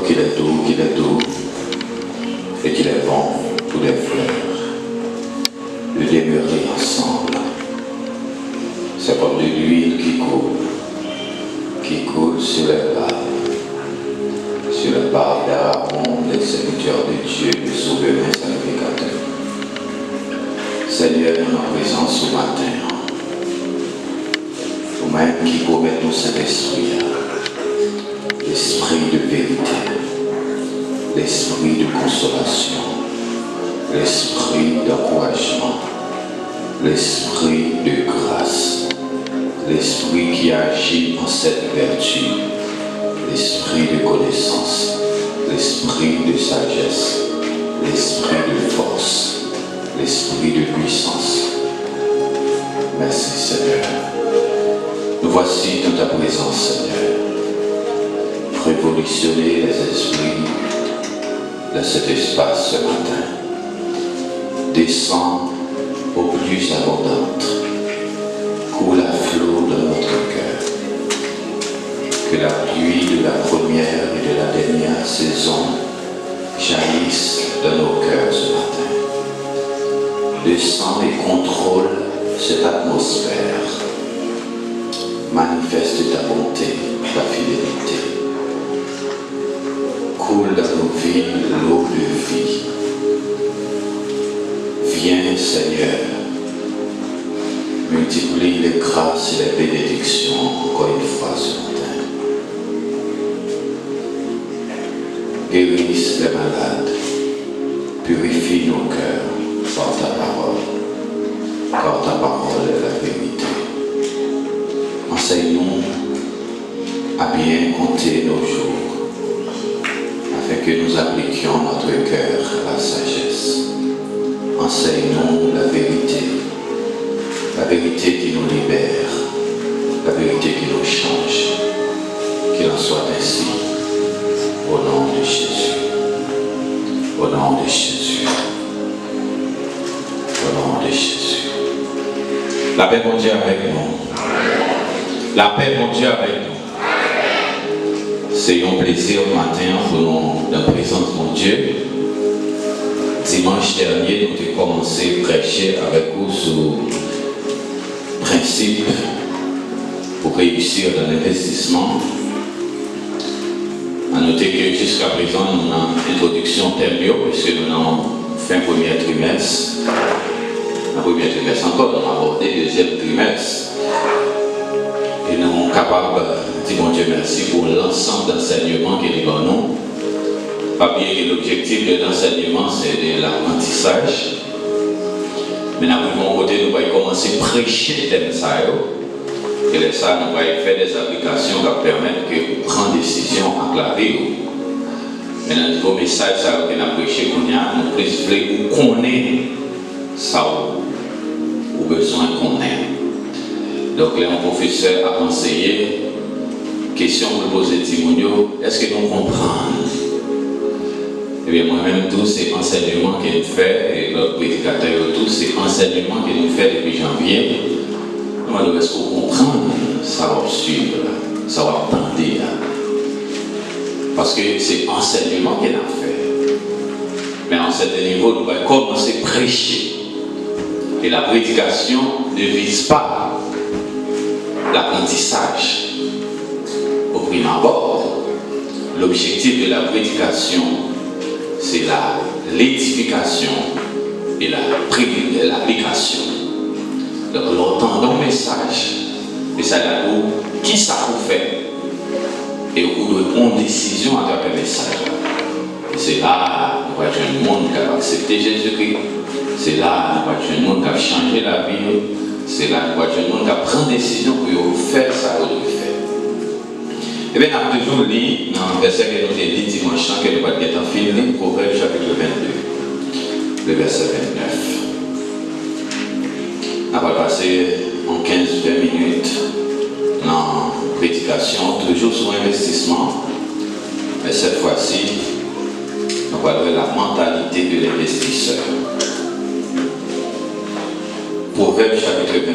qu'il est doux, et qu'il est bon pour les fleurs de demeurer ensemble. C'est comme de l'huile qui coule sur les barbes d'Aaron, les serviteurs de Dieu, le souverain sacrificateur. Seigneur, nous en présence ce matin, nous-mêmes qui commettons cet esprit, l'esprit de vérité, l'esprit de consolation, l'esprit d'encouragement, l'esprit de grâce, l'esprit qui agit en cette vertu, l'esprit de connaissance, l'esprit de sagesse, l'esprit de force, l'esprit de puissance. Merci Seigneur. Nous voici dans ta présence Seigneur. Révolutionner les esprits de cet espace ce matin. Descends au plus abondante. Coule à flot dans notre cœur. Que la pluie de la première et de la dernière saison jaillisse dans nos cœurs ce matin. Descends et contrôle cette atmosphère. Manifeste ta bonté, ta fidélité. Coule dans nos vies l'eau de vie. Viens Seigneur, multiplie les grâces et les bénédictions encore une fois ce matin. Guérisse les malades, purifie nos cœurs par ta parole, car ta parole est la vérité. Enseigne-nous à bien compter nos jours, afin que nous appliquions notre cœur à la sagesse. Enseigne-nous la vérité qui nous libère, la vérité qui nous change. Qu'il en soit ainsi, au nom de Jésus, au nom de Jésus, au nom de Jésus. La paix de Dieu avec nous. La paix de Dieu avec nous. C'est un plaisir matin pour nous de présence de mon Dieu. Dimanche dernier, nous avons commencé à prêcher avec vous sur le principe pour réussir dans l'investissement. À noter que jusqu'à présent, nous avons une introduction terminée, puisque nous avons fait un premier trimestre. Un premier trimestre encore, nous avons abordé le deuxième trimestre. Et nous sommes capables de dire, mon Dieu, merci pour l'ensemble d'enseignements qu'il y a dans nous. Pas bien que l'objectif de l'enseignement, c'est de l'apprentissage. Mais nous pouvons côté, nous allons commencer à prêcher thème ça. Et là, ça, nous allons faire des applications qui permettent de prendre des décisions en clarté. Mais dans le niveau message, ça que nous avons prêché, nous précisons qu'on est ça ou besoin qu'on ait. Donc là, un professeur a enseigné, question pour poser Timonio, est-ce que nous comprenons? Eh bien, moi-même, tout c'est enseignement que nous faisons, et notre prédicateur, tout c'est enseignement que nous faisons depuis janvier. Nous devons comprendre, ça va suivre, ça va attendre. Parce que c'est enseignement qu'il a fait. Mais à un certain niveau, nous allons commencer à prêcher. Et la prédication ne vise pas l'apprentissage. Au prime abord, l'objectif de la prédication, c'est l'édification et l'application. Donc, l'entendons le message, et ça là où qui ça vous fait, et où doit prendre une décision à travers le message. C'est là où un monde qui a accepté Jésus-Christ, c'est là où un monde qui a changé la vie, c'est là où un monde qui a pris une décision pour faire ça ou de faire. Et bien, on a toujours lu dans le verset que nous avons lu dimanche, que nous avons être en film, Proverbe chapitre 22, le verset 29. On va passer en 15-20 minutes dans la prédication, toujours sur l'investissement. Mais cette fois-ci, on va voir la mentalité de l'investisseur. Proverbe chapitre 29,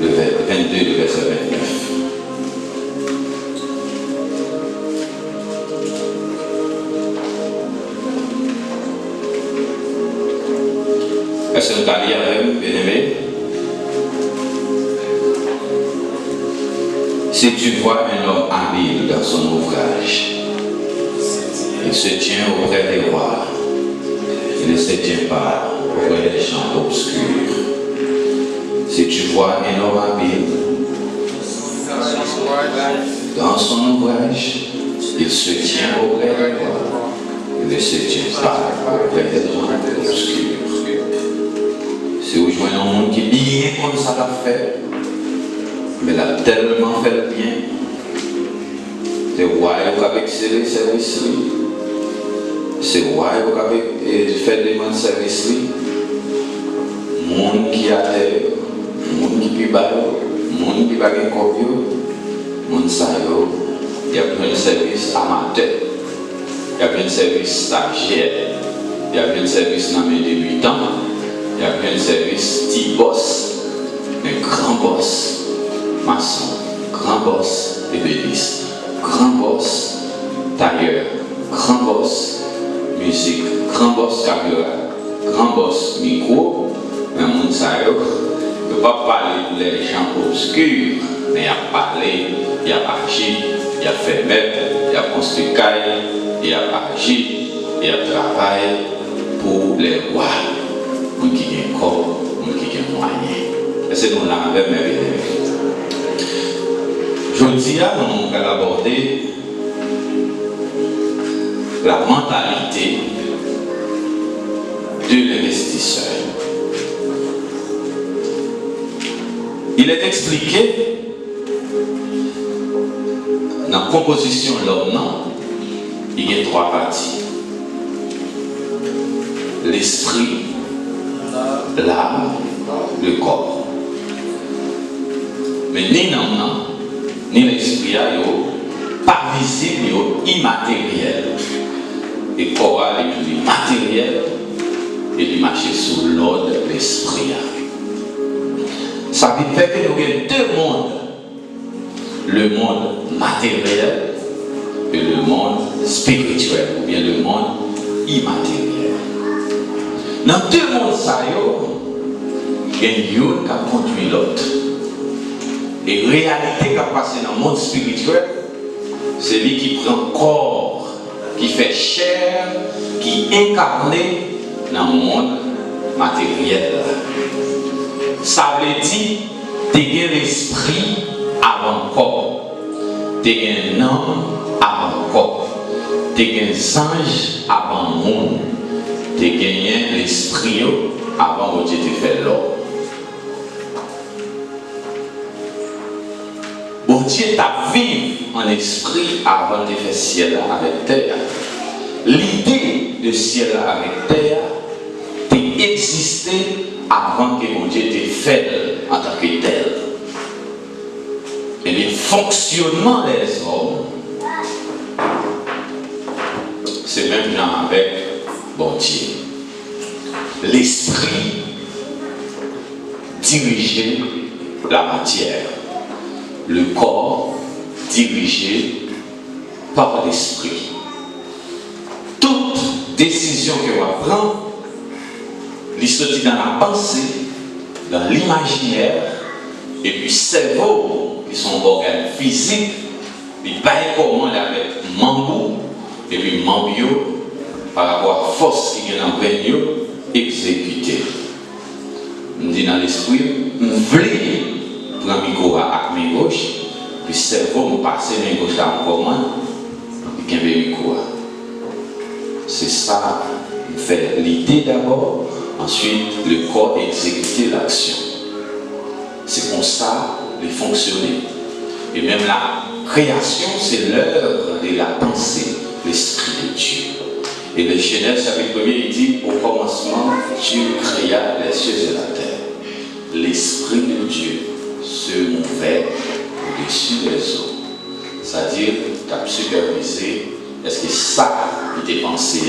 le 22, le verset 29. Est-ce que vous allez avec bien aimé? Si tu vois un homme habile dans son ouvrage, il se tient auprès des rois, il ne se tient pas auprès des champs obscurs. Si tu vois un homme habile dans son ouvrage, il se tient auprès des rois, il ne se tient pas auprès des gens obscurs. Si vous jouez un monde qui est bien comme ça l'a fait, mais il a tellement fait le bien, c'est roi qui a excellé le service. C'est roi qui a fait des mains de service. Monde qui a terre, monde qui est bas, monde qui va gagner copio, monde ça il y a plein de services amateurs, il y a plein de services stagiaires, il y a plein de services dans mes débutants, il y a plein de services petit boss, mais grand boss, maçon, grand boss ébéniste, grand boss tailleur, grand boss musique, grand boss caméra, grand boss micro, mais mon ça ne peut pas parler des gens obscurs, mais il a parlé, il a agi, il a fait mettre, il a construit caille, il a agi, il a travaillé pour les rois, nous qui ont corps, nous qui ont moyens. Et c'est nous là avec mes bien. Je dis à nous qu'elle aborder la mentalité de l'investisseur. Il est expliqué dans la composition de l'homme, il y a trois parties. L'esprit, l'âme, le corps. Mais ni l'âme, ni l'esprit, pas visible, immatériel. Et corps est matériel et il marche sous l'ordre de l'esprit. Ça veut dire que nous avons deux mondes. Le monde matériel et le monde spirituel, ou bien le monde immatériel. Dans deux mondes, il y a une qui a conduit l'autre. Et la réalité qui a passé dans le monde spirituel, c'est lui qui prend corps, qui fait chair, qui est incarné dans le monde matériel. Ça veut dire que tu as l'esprit avant le corps, tu as un homme avant le corps, tu as un ange avant le monde, tu as gagné l'esprit avant que tu aies fait l'homme. Bon Dieu t'a vécu en esprit avant de faire ciel avec terre. L'idée de ciel avec terre t'a existé avant que mon Dieu t'ait fait en tant que tel. Et le fonctionnement des hommes, c'est même genre avec bon Dieu. L'esprit dirigeait la matière. Le corps dirigé par l'esprit. Toute décision que l'on prend, il se dit dans la pensée, dans l'imaginaire, et puis cerveau, qui sont organes physiques, il va commande avec Mambou, et puis Mambio, par rapport à la force qui est dans le vénio, exécuter. On dit dans l'esprit, on veut prendre le micro à main gauche, puis le cerveau me passe main gauche à mon commande, et puis le micro. C'est ça, on fait l'idée d'abord, ensuite le corps exécuter l'action. C'est comme ça de fonctionner. Et même la création, c'est l'œuvre de la pensée, l'esprit de Dieu. Et le Genèse chapitre 1er, il dit, au commencement, Dieu créa les cieux et la terre. L'esprit de Dieu se mouvait au-dessus des eaux. C'est-à-dire, tu as supervisé, est-ce que ça qui était pensé,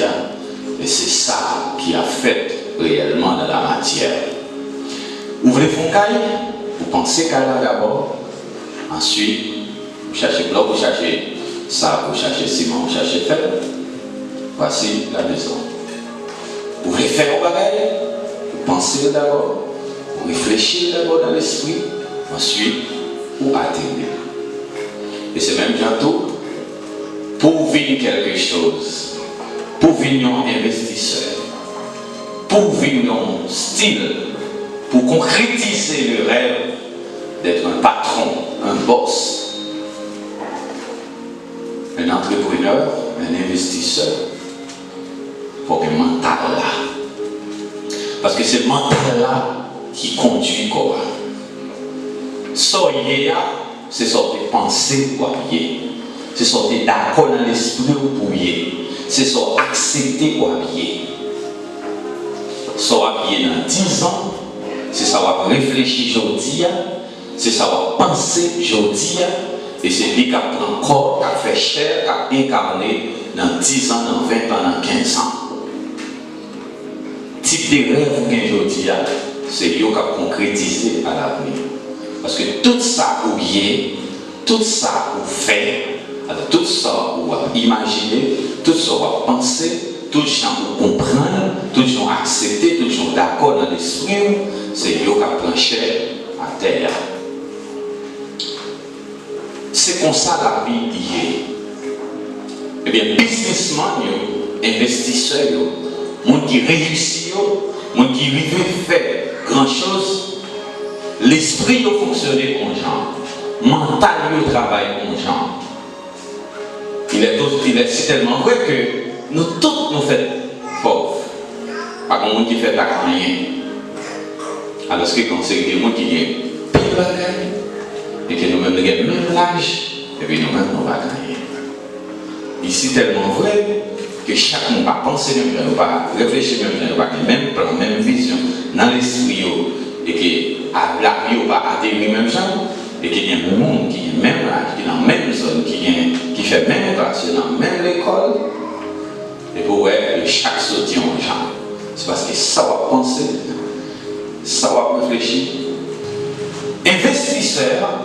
et c'est ça qui a fait réellement dans la matière. Ouvrez foncaille, vous pensez qu'elle a d'abord, ensuite, vous cherchez bloc, vous cherchez ça, vous cherchez ciment, vous cherchez fer. Voici la maison. Vous voulez faire au bagage, penser d'abord, pour réfléchir d'abord dans l'esprit, ensuite, pour atterrir. Et c'est même bientôt, pour vivre quelque chose, pour vivre un investisseur, pour vivre un style, pour concrétiser le rêve d'être un patron, un boss, un entrepreneur, un investisseur, il faut un mental là. Parce que c'est le mental là qui conduit quoi. Soyez là, c'est sortir penser pour appuyer. C'est sortir d'accord dans l'esprit pour appuyer. C'est sortir accepter pour appuyer. Soit appuyer dans 10 ans, c'est savoir réfléchir aujourd'hui, c'est savoir penser aujourd'hui, et c'est lui qui prend corps, qui fait chair, qui incarné dans 10 ans, dans 20 ans, dans 15 ans. Type de rêve que vous aujourd'hui, c'est lui qui a concrétisé à l'avenir. Parce que tout ça vous y tout ça vous fait, tout ça vous imaginez, tout ça vous penser, tout ça vous comprendre, tout ça vous accepter, tout ça d'accord dans l'esprit, c'est lui qui prend chair à terre. C'est comme ça la vie est. Eh bien, businessman, investisseur, monde qui réussit, monde qui veut faire grand chose, l'esprit doit fonctionner comme genre, mental doit travailler comme genre. Il est tellement vrai que nous tous nous faisons pauvres. Pas comme monde qui fait la rien. Alors que quand c'est des gens qui gagnent pile bagaille, et que nous-mêmes nous avons même l'âge, et puis nous-mêmes nous va gagner. Ici tellement vrai que chaque monde va penser même temps, va réfléchir même temps, va même plan, même vision dans l'esprit, et que la vie va atterrir même temps, et qu'il y a un monde qui est même âge, qui est dans la même zone, qui fait même classe, dans la même école, et pour voir que chaque sortie en genre. C'est parce que ça va penser, ça va réfléchir. Investisseurs,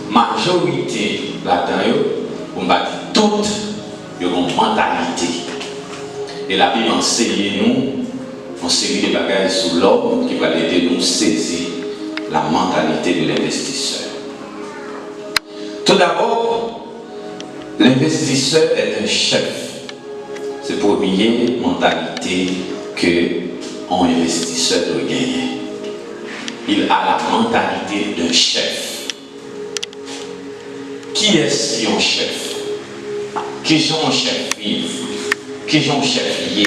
majorité là-dedans, on va dire toutes, ils ont une mentalité. Et la Bible enseigne nous, on série de bagages sur l'homme qui va aider nous saisir la mentalité de l'investisseur. Tout d'abord, l'investisseur est un chef. C'est pour première mentalité qu'un investisseur doit gagner. Il a la mentalité d'un chef. Qui est-ce qui est un chef? Qui est un chef vivre? Qui est un chef lié?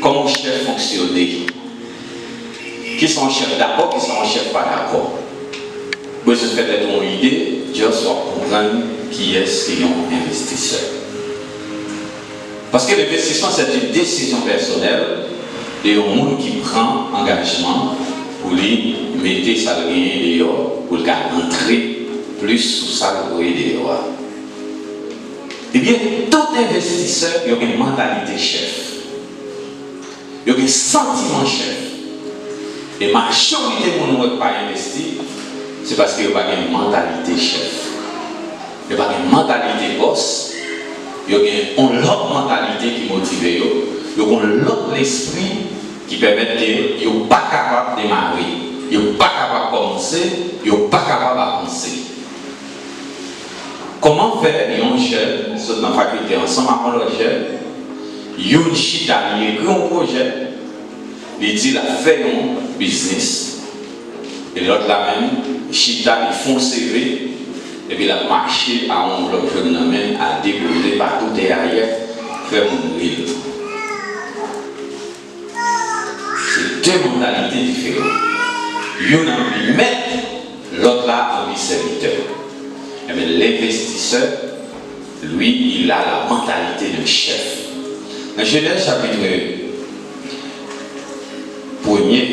Comment un chef fonctionne? Qui sont un chef d'accord, qui sont un chef pas d'accord? Moi, je fais d'être une idée, juste pour comprendre qui est-ce qui est un investisseur. Parce que l'investissement, c'est une décision personnelle et un monde qui prend engagement pour lui mettre sa gain dehors, pour le entrer plus sous sa gain dehors. Eh bien, tout investisseur, il y a une mentalité chef. Il y a un sentiment chef. Et la majorité de gens qui pas investi, c'est parce qu'il n'y a pas une mentalité chef. Il n'y a pas une mentalité boss. Il y a une autre mentalité qui motive. Il y a un autre esprit qui permet de ne pas capable de démarrer. Il n'est pas capable de commencer. Il n'est pas capable d'avancer. Comment faire un jeune, ceux dans la faculté, ensemble avec un jeune, il y a une chita, il y a un projet, il dit qu'il a fait un business. Et l'autre là même, chita, il font un CV, et puis il a marché à un bloc jeune même, à déposer partout derrière, faire un grill. C'est deux mentalités différentes. Il y a un maître, l'autre là un serviteur. Mais l'investisseur, lui, il a la mentalité d'un chef. Dans Genèse chapitre 1er,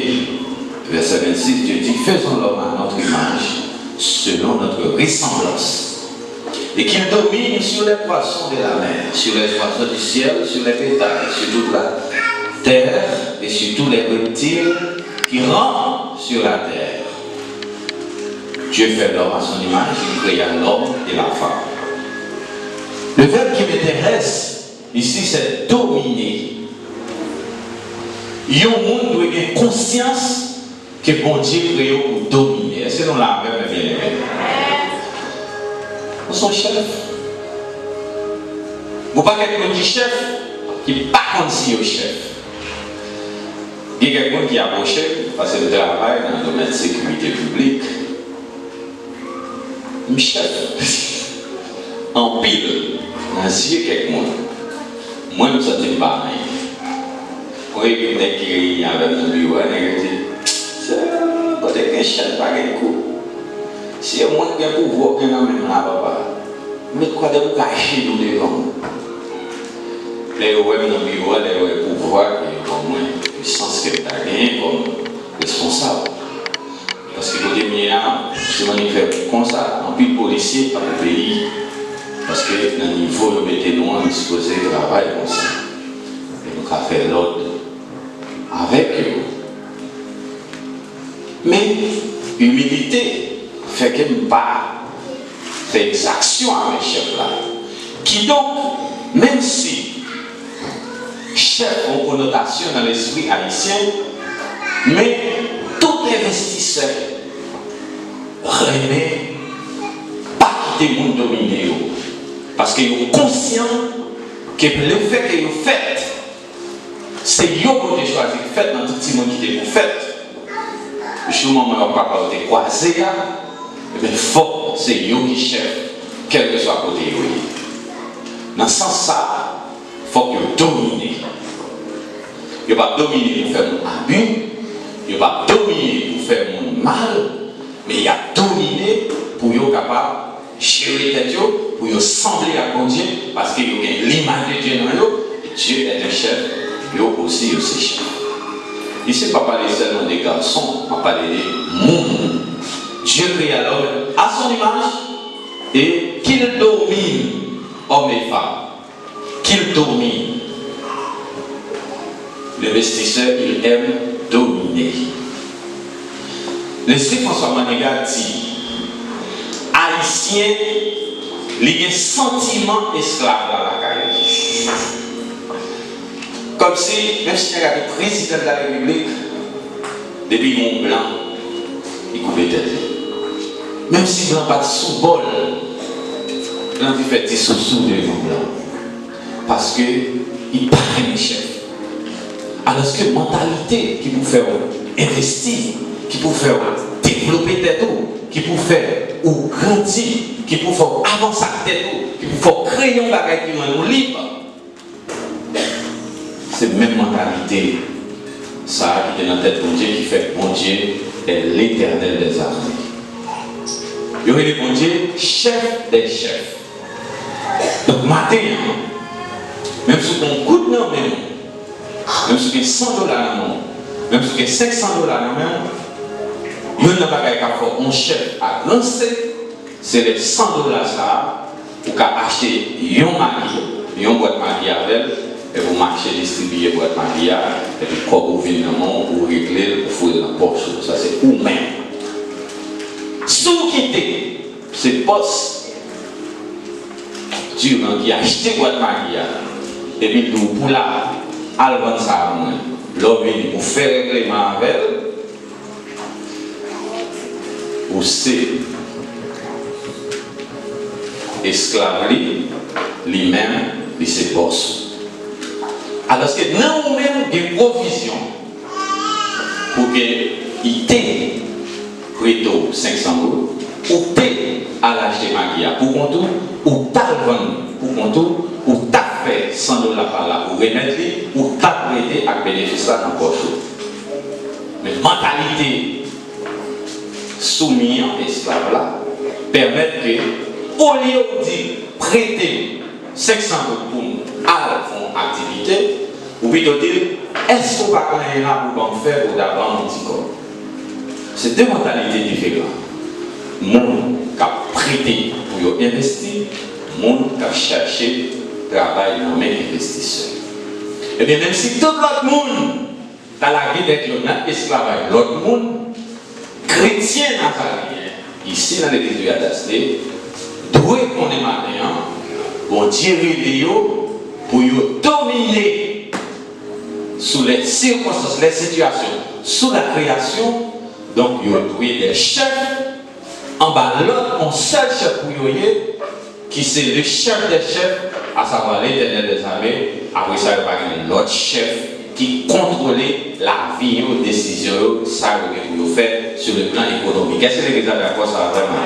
verset 26, Dieu dit, faisons l'homme à notre image, selon notre ressemblance, et qu'il domine sur les poissons de la mer, sur les oiseaux du ciel, sur les bétails, sur toute la terre, et sur tous les reptiles qui rampent sur la terre. Dieu fait l'homme à son image, il créa l'homme et la femme. Le verbe qui m'intéresse ici, c'est dominer. Il y a un monde doit avoir conscience que bon Dieu crée pour dominer. Est-ce que nous l'avons bien aimé? Nous sommes chefs. Vous ne pouvez pas être un chef qui n'est pas comme si vous êtes chef. Il y a quelqu'un qui a un chef parce que le travail dans le domaine de sécurité publique. Un chef. En pile, dans les yeux quelqu'un. Moi, je ne sais pas. Oui, il y a qui avec mon bureau, il dit c'est un chef, pas un coup. Si moi qui ai pouvoir, qui n'a même là, papa, mais quoi de vous cacher nous devant? Les ouais, dans le bureau, les pouvoirs, qui ont moins puissance que tu as gagné comme responsable. Parce que vous devez se manifester comme ça, en plus de policiers par le pays, parce que dans le niveau, nous mettons nous disposer de travail comme ça. Et nous avons fait l'ordre avec eux. Mais l'humilité fait que nous ne pas faire des actions avec le chef là. Qui donc, même si chef a une connotation dans l'esprit haïtien, mais tout investisseur remet pas quitter le monde dominé. Parce qu'ils sont conscients que le fait que vous faites, c'est eux qui ont choisi de faire dans tout le monde qui vous faites. Je ne sais pas si vous croisé, mais il faut que c'est eux qui chef, quel que soit le côté. Dans ce sens-là, il faut que vous dominiez. Il ne faut pas dominer pour faire un abus, il ne faut pas dominer pour faire un mal, mais il a dominé pour être capable de gérer les têtes, pour sembler à Dieu, parce qu'il y a l'image de Dieu dans eux, et Dieu est un chef, lui aussi il est chef. Ici, je ne vais pas parler seulement des garçons, je vais parler des monde. Dieu crée l'homme à son image et qu'il domine hommes et femmes. Qu'il domine. L'investisseur, il aime dominer. Le Seigneur François Manigat dit Haïtien, il y a un sentiment esclave dans la caille. Comme si, même si il y a le président de la République, depuis mon blanc, il coupe les têtes. Même si blanc pas de sous-bol, blanc il fait des sous-sous de mon blanc. Parce qu'il paraît un chef. Alors que mentalité qui peut faire investir, qui peut faire développer tête, qui peut faire ou grandir, qui peut faire avancer la tête, qui peut faire créer un bagage qui nous libre. C'est la même mentalité, ça qui est dans la tête de Dieu, qui fait que mon Dieu est l'éternel des armées. Il y aurait le bon Dieu, chef des chefs. Donc, matin, même si on coûte non, même si on a 100 $, même si on a 500 $, il y a un bagage qui fait un chef à lancer, c'est les 100 $, ça, pour acheter un mari, une boîte maquillage, et vous marchez, distribuer boîte maquillage, et puis quoi vous venez dans le monde, pour régler, pour fouiller dans la poche. Ça, c'est vous-même. Si vous quittez ces postes, durant qui acheté boîte maquillage, et puis vous pour là, à vendre ça à moi, l'homme vient pour faire règlement avec elle, ou c'est esclave lui-même, il se bosse. Alors que nous-mêmes, il y a une provision pour qu'il t'ait prêté 500 €, ou t'ait à l'acheter maquillage pour contour, ou t'as le vendre pour contour, ou t'as fait 100 $ par là pour remettre, ou t'as prêté à bénéficier dans le poche. Mais la mentalité soumise à esclave là permet que, au lieu de prêter 500 € pour à font activité, ou plutôt dire, est-ce qu'on va aller là pour faire ou d'abord un petit corps? C'est deux mentalités différentes. Monde qui a prêté pour investir, monde qui a cherché travail dans mes investisseurs. Et bien même si tout l'autre monde dans la vie d'être esclavage, l'autre monde, chrétien nazarien, ici dans l'église de Adasté, doit qu'on est maintenant, bon Dieu réveille pour dominer sous les circonstances, les situations, sous la création. Donc, il y a trouvé des chefs. En bas, l'autre, un seul chef pour y qui c'est le chef des chefs, à savoir l'Éternel des armées. Après ça, il y a l'autre chef qui contrôlait la vie, les décisions, ça que vous faites sur le plan économique. Qu'est-ce que l'Église a d'accord ça vraiment?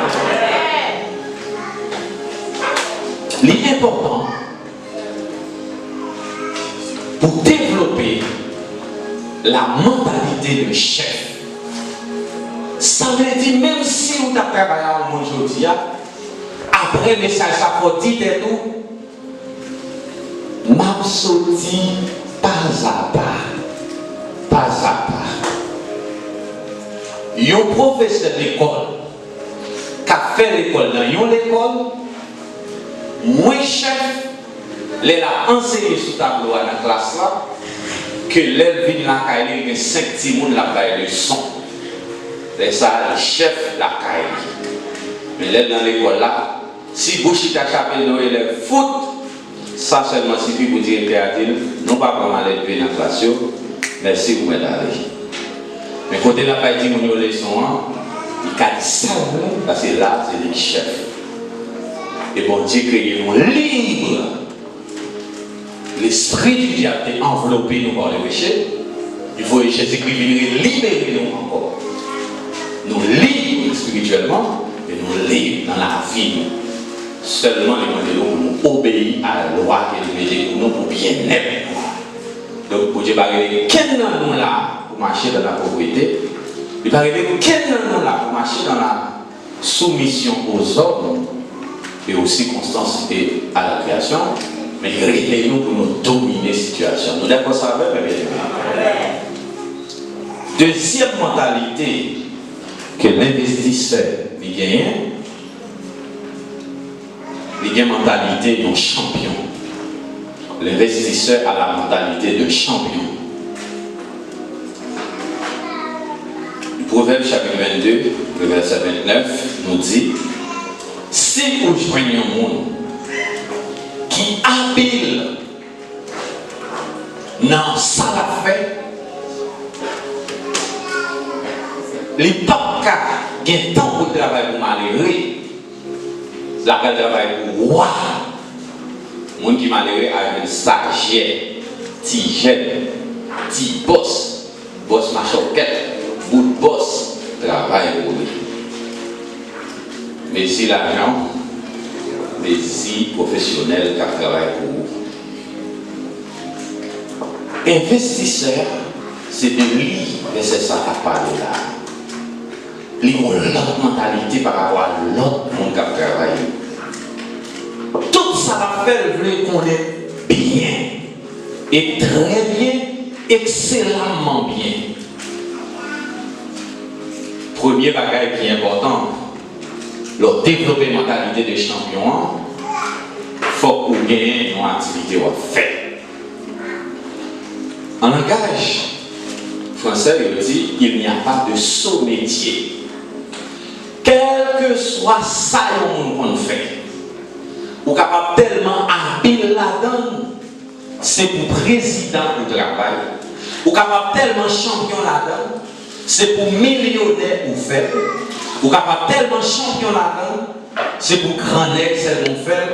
L'important pour développer la mentalité de chef. Ça veut dire même si vous avez travaillé au monde aujourd'hui, après le message, ça faut dire de nous, m'a sorti pas à pas. Un professeur d'école qui a fait l'école dans une école, moins chef, il a enseigné sous tableau dans la classe là, que l'élève vient dans la caille, il y a 5 petits monde la caille de son. C'est ça, le chef de la caille. Mais l'élève dans l'école là, si vous chita chapé nos élèves foot, ça seulement suffit pour dire interdit, non pas pour aller dans la classe, merci vous m'aider. Mais quand il n'a pas dit mon leçon, il a dit ça, parce que là, c'est le chef. Et bon Dieu crée nous libre. L'esprit du diable est enveloppé nous par le péché. Il faut que Jésus-Christ vienne libérer nous encore. Nous libres spirituellement et nous libres dans la vie. Seulement les mots de nous obéir à la loi qui est mettée pour nous pour bien-être. Donc pour Dieu, quel nom là pour marcher dans la pauvreté, il va arriver quel nom là pour marcher dans la soumission aux hommes et aux circonstances et à la création, mais réveillons pour nous dominer la situation. Nous d'accord ça avec mes bien. Deuxième mentalité que l'investisseur gagne, il a une mentalité de champion. L'investisseur a la mentalité de champion. Le Proverbe chapitre 22, le verset 29 nous dit: si vous joignez un monde qui est habile dans ça la fait, les papas qui ont temps pour travailler pour malheureux, la travail pour roi. Les gens qui sont malheureux avec un stagiaire, petit jeune, petit boss machoquette, bout de boss, travail pour lui. Mais si l'argent, mais si professionnel qui travaille pour vous. Investisseur, c'est de lui, mais c'est ça qui a parlé là. Ils ont l'autre mentalité par rapport à l'autre monde qui travaille. Tout ça va faire qu'on est bien, et très bien, excellemment bien. Premier bagage qui est important, le développer une mentalité de champion, il faut qu'on gagne une activité à faire. En langage français, il dit il n'y a pas de saut métier. Quel que soit ça qu'on fait, ou capable tellement habile là-dedans, c'est pour président au travail, ou capable tellement champion là-dedans, c'est pour millionnaire ou faire, ou capable tellement champion là-dedans, c'est pour grand excellent ou faire,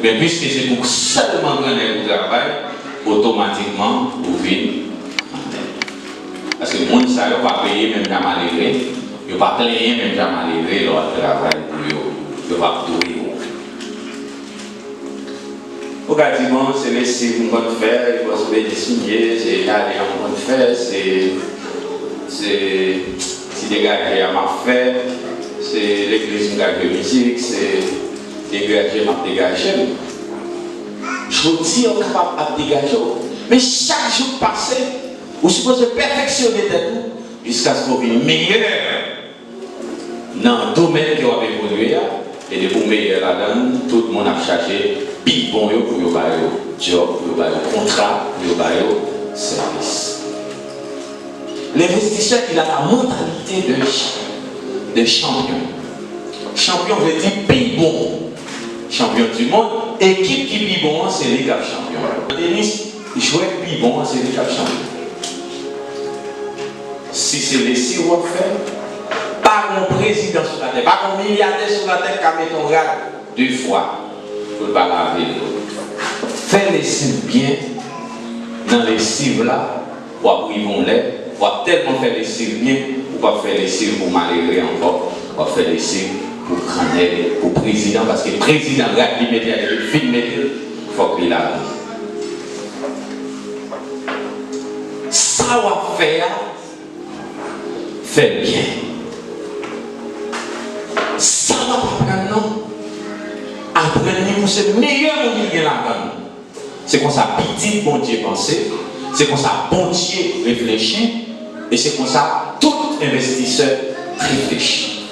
mais puisque c'est pour seulement grand au travail, automatiquement vous venez. Parce que le monde ne va pas payer même jamais levé, il ne va pas payer même jamais levé leur travail pour eux, il ne va pas tout. Au cas où bon, c'est laisser une bonne faire, il faut se signer, c'est aller en bonne faire, c'est dégager à ma fête, c'est l'église de musique, c'est dégager ma dégager. Je vous dis, on est capable de dégager, mais chaque jour passé, vous supposez perfectionner tout jusqu'à ce qu'on vienne meilleur dans le domaine que vous avez évolué. Et de vous meilleur là-dedans, tout le monde a cherché plus bon pour vous faire job, pour vous faire contrat, pour vous faire service. L'investisseur, il a la mentalité de champion. Champion veut dire plus bon. Champion du monde. Équipe qui est plus bon, c'est les cap champion. Le tennis, il joue plus bon, c'est les cap champion. si c'est les si on fait, pas mon président sur la terre, pas mon milliardaire sur la terre qui a mis ton rad 2 fois pour ne pas laver l'eau. Fais les cibles bien dans les cibles là, pour après ils vont l'air, pour tellement faire les cibles bien, pour pas faire les cibles pour malheureux encore, pour faire les cibles pour Granel, pour président, parce que le président rad il met le film, il faut qu'il lave. Ça va faire, fait bien. Ça va pas prendre non. Apprendre pour c'est meilleur monde qui est là-dedans. C'est comme ça petit bon Dieu penser, c'est comme ça bon Dieu réfléchir, et c'est comme ça tout investisseur réfléchit.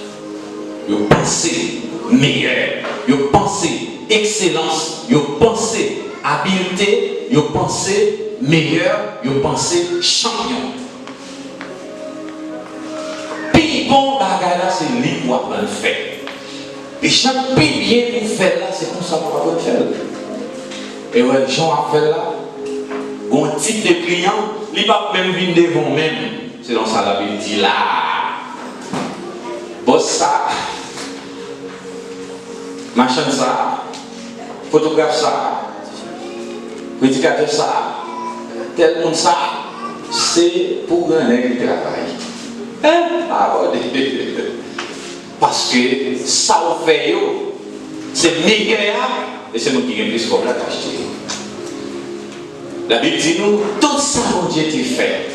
Vous pensez meilleur, vous pensez excellence, vous pensez habileté, vous pensez meilleur, vous pensez champion. Puis bon bagage là, c'est lui pour apprendre à faire. Et chaque pays bien pour faire là, c'est comme ça qu'on va faire. Et ouais, les gens à faire là, un type de client, il ne va pas même venir devant même. C'est dans ça la Bible dit là. Boss ça, machin ça, photographe ça, prédicateur ça, tel monde ça, c'est pour un qui travaille. Hein? Ah, parce que ça on fait, c'est meilleur et c'est nous qui gagnons plus comme la tâche. La Bible dit nous, tout ça mon Dieu t'a fait.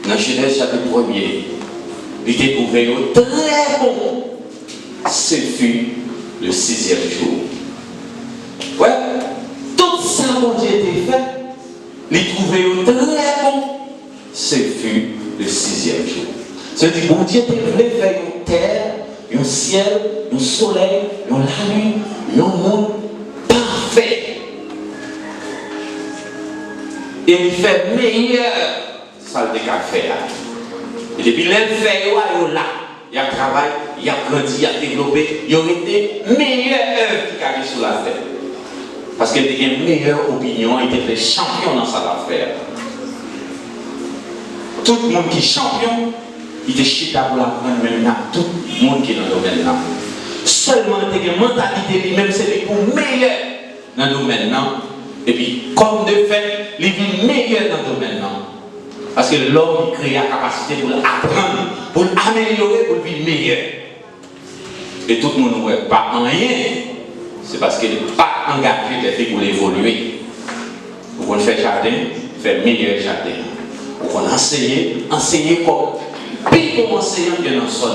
Dans Genèse chapitre 1er, il t'a trouvé très bon. Ce fut le 6e jour. Ouais, tout ça mon Dieu t'a fait. Il trouvé très bon. Ce fut le 6e jour. C'est-à-dire que mon Dieu t'a voulu faire une terre, un ciel, un soleil, la lune, un monde parfait. Et il fait meilleur salle de café. Et depuis qu'il fait, il là. Il a travaillé, il a grandi, il a développé. Il aurait été meilleur œuvre qui a sur la terre. Parce qu'il a une meilleure opinion, il était champion dans sa affaire. Tout le monde qui est champion, il était chita pour la prendre maintenant. Tout le monde qui est dans le domaine là. Seulement, il a une mentalité lui-même, c'est pour meilleur dans le domaine là. Et puis, comme de fait, il vit meilleur dans le domaine là. Parce que l'homme, il crée la capacité pour apprendre, pour améliorer, pour vivre meilleur. Et tout le monde ne voit pas en rien. C'est parce qu'il n'est pas engagé pour évoluer. Vous pouvez faire jardin, faire meilleur jardin. Vous pouvez enseigner comme plus bon enseignant que dans le sol.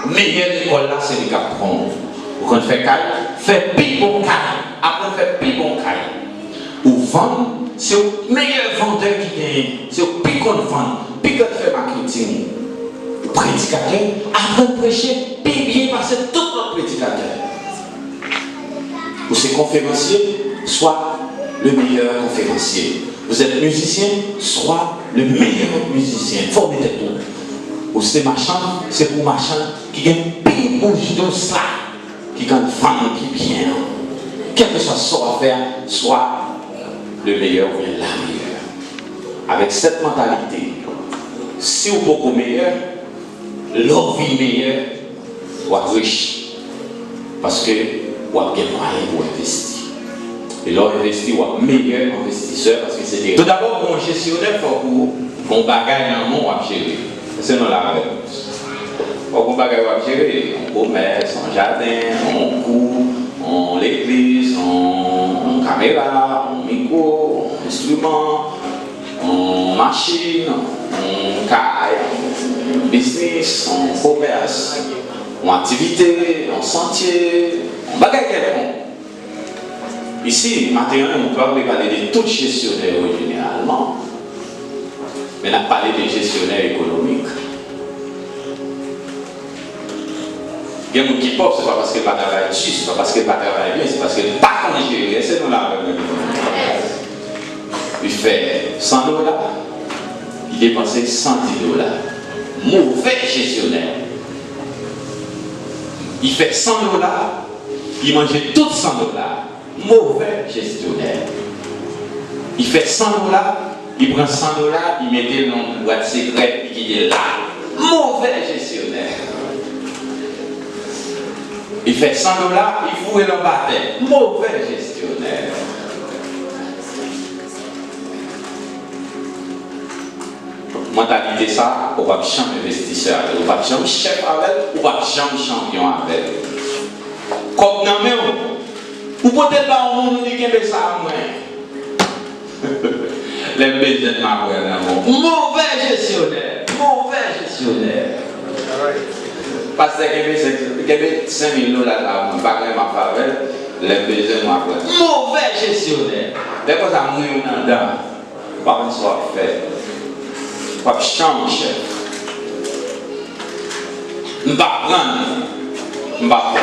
Meilleure école là, c'est le cap prendre. Vous pouvez faire caille, faire plus bon caille. Après, faire plus bon caille. Ou vendre, c'est le meilleur vendeur qui gagne. C'est le plus qu'on vend, plus qu'on fait marketing. Prédicateur, après prêcher, puis bien passer tout notre prédicateur. Ou c'est conférencier, soit le meilleur conférencier. Vous êtes musicien, soit le meilleur musicien. Il faut mettre tout. Ou c'est marchand, c'est pour marchand qui gagne plus bouge de ça, qui gagne vendre qui bien. Quel que soit son affaire, soit le meilleur ou bien la meilleure. Avec cette mentalité, si vous êtes meilleur, leur vie meilleure, vous êtes riche. Parce que vous avez des moyens pour investir. Et leur investir, vous êtes meilleur investisseur parce que c'est tout d'abord, pour un gestionnaire, il faut que mon bagage en mon à gérer. C'est non la réponse. Il faut que mon bagage à gérer, en commerce, en jardin, en cours, en l'église, en caméra, en micro, en instrument, en machine, en caille, en business, en commerce, en activité, en sentier, en bagage quelconque. Ici, maintenant, on peut parler de tout gestionnaire généralement, mais on a parlé de gestionnaire économique. Il y a des gens qui pensent, ce n'est pas parce que le travail est juste, ce n'est pas parce que le travail est bien, c'est parce que pas qu'on gérer, c'est nous là. Il fait $100, il dépensait $110. Mauvais gestionnaire. Il fait $100, il mangeait tout $100. Mauvais gestionnaire. Il fait $100, il prend 100 $, il mettait dans une boîte secrète et il est là. Mauvais gestionnaire. Il fait 100 $, il fout le baptême. Mauvais gestionnaire. Mentalité ça, on va changer investisseur, on va changer chef avec, on va changer champion avec. Comme non mais ou peut-être pas on nous dit que ça à moi. Les besoins de ma mauvais gestionnaire, mauvais gestionnaire. Parce que j'ai 5 000 $, là, je ne pas ma faveur, les besoins de ma mauvais gestionnaire. Dès que ça mouille dans le dent, pas une soit fait. Pas changer. Je ne vais pas prendre. Je ne vais pas prendre.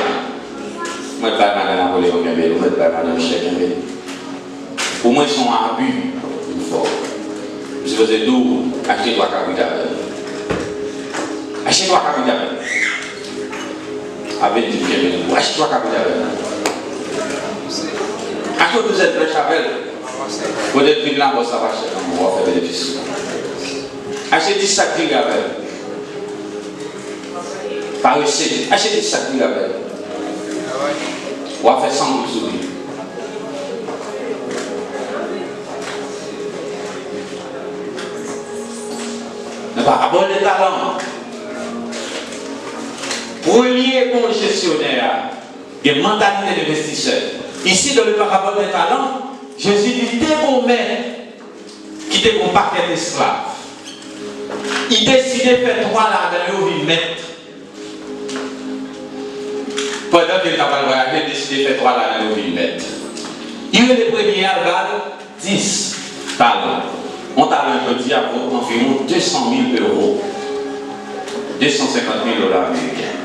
Je ne vais pas prendre Napoléon Gambé, je ne vais pas prendre Michel Gambé. Pour moi, ils sont abus. Je faisais d'où acheter 3 capitales. Acheter 3 capitales. Avec du Gambé. Acheter 3 capitales. Acheter 2 aides de Chavel. Peut-être que là, ça va acheter. On va faire bénéfice. Achetez 10 sacs de gravel. Par recette. Achetez 10 sacs de gravel. On va faire 100 000 sur lui. Ne pas avoir de talent. Premier bon gestionnaire, il y a une mentalité d'investisseur. Ici, dans le parabole des talents, Jésus dit t'es bon maître qui t'es bon paquet d'esclaves. Il décidait de faire 3 là dans le mettre. Pendant qu'il n'a pas le voyage, il décidé de faire 3 là dans le mettre. Il est le premier à 10 talents. On talent aujourd'hui à environ 200 000 €. 250 000 $ américains.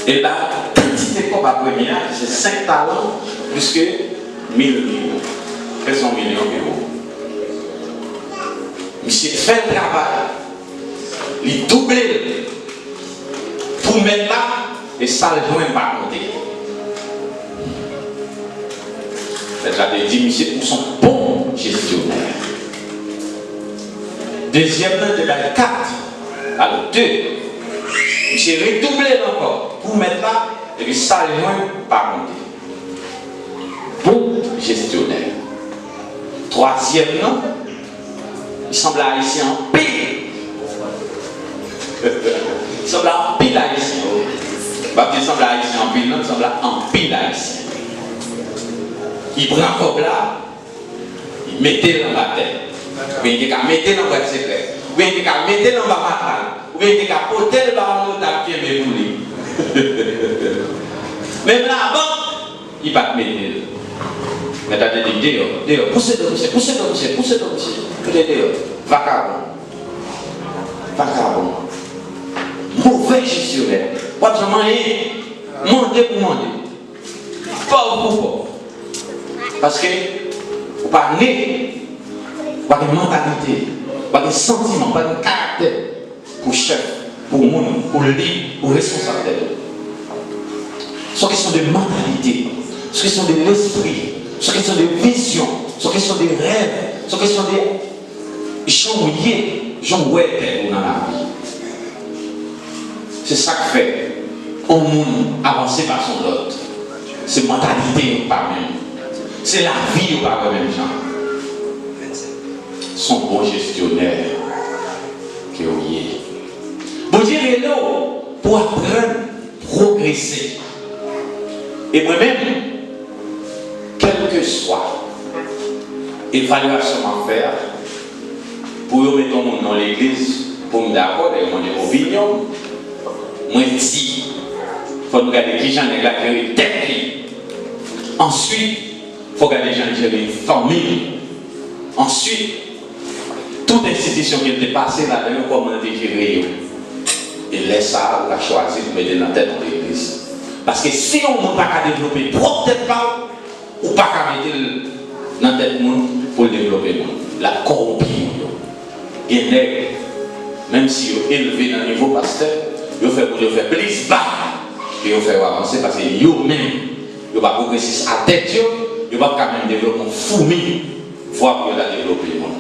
Et là, petite école à première, c'est 5 talents plus que 1000 millions. 300 millions d'euros. Monsieur fait le travail, il double pour mettre là, et ça ne doit même pas compter. C'est-à-dire, dit, monsieur, pour son bon gestionnaire. Deuxièmement, de la 4. Alors, 2. Monsieur redoublé encore pour mettre là, et puis ça ne doit même pas compter. Bon gestionnaire. Troisièmement, il semble haïtien en pile. Il semble en pile haïtien. Il semble haïtien en pile, non, il semble en pile haïtien. Il prend comme là, il mettait dans la tête. Ou bien il mettait dans la secret. Ou bien il mettait dans la matale. Ou bien il portait le ballon de pied mais pour lui. Même là-bas, il va te mettre. Mais t'as dit, dehors, poussez de monsieur. Vagabond. Mauvais gestionnaire. Pas de manger, mander pour mander. Pauvre pour pauvre. Parce que, vous pas né, pas de mentalité, pas de sentiment, pas de caractère pour chef, pour monde, pour leader, pour responsable. Ce sont questions de mentalité, ce sont questions de l'esprit. Ce sont des visions, ce sont des rêves, ce sont des gens dans la vie. C'est ça qui fait au monde avancer par son autre. C'est mentalité par même. C'est la vie par même gens. Son bon gestionnaire qui est au lié. Vous direz là pour apprendre, progresser. Et moi-même, quel que soit l'évaluation à faire pour mettre mon nom dans l'église, pour me d'accord avec mon opinion, moi je dis, il faut regarder qui j'en ai la tête. Ensuite, il faut regarder les gens qui ont une famille. Ensuite, toute institution qui était passée là-dedans, comment on a géré. Et laisse ça, on a choisi de mettre dans la tête de l'église. Parce que si on ne peut pas développer propre tête, ou pas qu'à mettre dans la tête pour développer le monde. La corrompue. Et même si vous élevé dans le niveau pasteur, vous faites pour faire plus bas et vous faites avancer parce que vous-même, vous ne pouvez pas progresser à tête, il va quand même développer une fourmi, voir qu'il a développé le monde.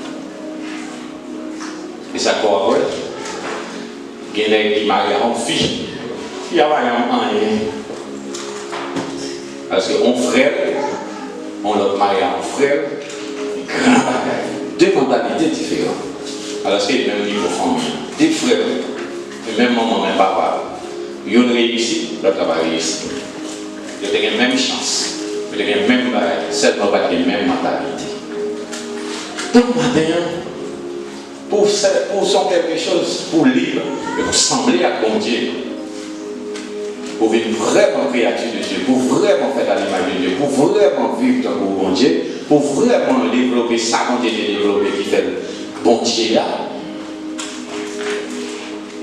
Et ça quoi, ouais? Il y a des gens qui marient en fille, il y a un rien. Parce qu'on frère, on l'autre marie en frère, grand bagage. Deux mentalités différentes. Alors que même niveau famille, des frères, même maman, même papa, ils ont réussi, l'autre n'a pas réussi. Ils ont la même chance, ils ont la même bagage, seulement pas la même mentalité. Donc maintenant, pour son quelque chose, pour libre, pour sembler à bon Dieu, pour vivre vraiment créature de Dieu, pour vraiment faire à l'image de Dieu, pour vraiment vivre dans le bon Dieu, pour vraiment développer ça qu'on a développé qui fait le bon Dieu là,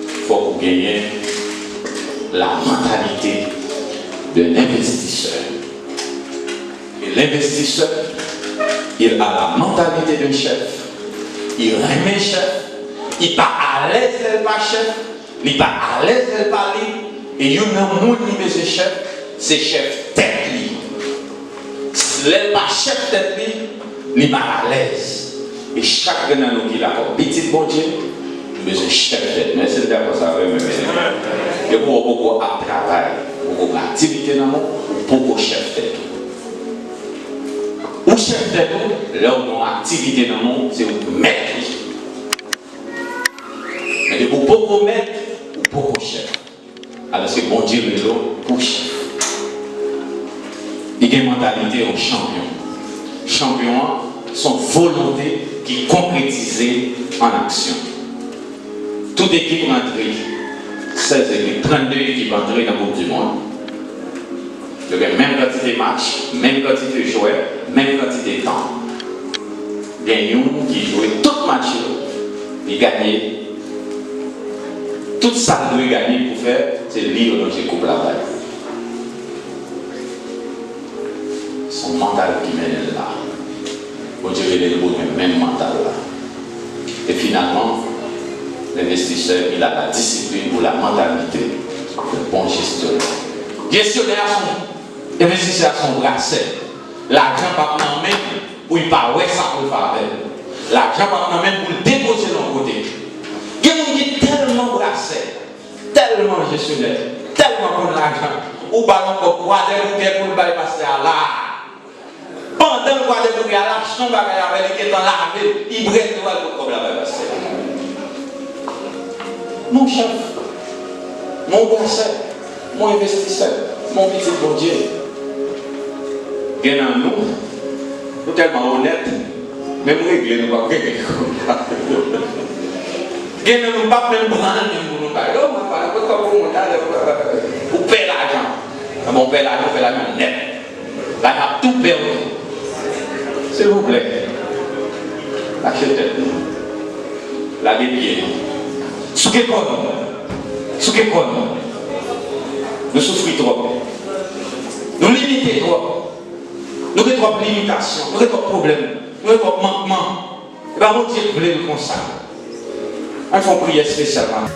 il faut gagner la mentalité de l'investisseur. Et l'investisseur, il a la mentalité d'un chef. Il remet chef, il n'est pas à l'aise d'être pas chef, il n'est pas à l'aise d'être parler, et il y a un monde qui est chef, c'est chef tête li. Si il n'est pas chef tête li, il n'est pas à l'aise. Et chacun de nous qui a un petit bon Dieu, il besoin de chef tête. Mais c'est d'accord ça, oui, mais il y a beaucoup de travail, beaucoup d'activité dans le monde, beaucoup de chef tête. Ou chef tête, là où on a activité dans le monde, c'est où mettre. Mais de beaucoup mettre ou beaucoup chef. Alors c'est bon Dieu le lot pour chef. Il y a une mentalité au champion. Champion, son volonté qui est concrétisée en action. Toute équipe rentrée, 16 équipes, 32 équipes entrées dans le Coupe du Monde. Il y a même quantité de matchs, même quantité de joueurs, même quantité de temps. Il y a une qui jouait tout le match, il gagnait. Tout ça qu'il doit gagner pour faire, c'est lire dans une coupe la balle. Son mental qui mène là. Bon Dieu veut le même mental là. Et finalement, l'investisseur, il a la discipline ou la mentalité de bon gestionnaire. Gestionnaire, investisseur à son bracelet. L'argent pas en main pour il pas ouais ça pour faire avec. L'argent pas en main pour le déposer de l'autre côté. Il y a des gens tellement bracelet, tellement gestionnaire, tellement pour l'argent. Ou ballon pour croire pour le bail passer à là. Pendant le croire pour à la chambre avec les qui est dans la ville, il brûle pour le bail passer. Mon chef, mon bracelet, mon investisseur, mon petit bon Dieu. Gagnant nous tellement honnêtes, même régler nous pas régler. Gagnant nous pas même prendre nous pas. Vous payez l'argent. Bon, paye l'argent net. Là, il a tout perdu. S'il vous plaît, achetez nous. La dépied. Sous quel côté? Nous souffrons trop. Nous limitons trop. Nous avons trop de limitations, nous avons trop de problèmes, nous avons trop de manquements. Et bien, mon Dieu voulait nous consacrer. Il faut prier spécialement.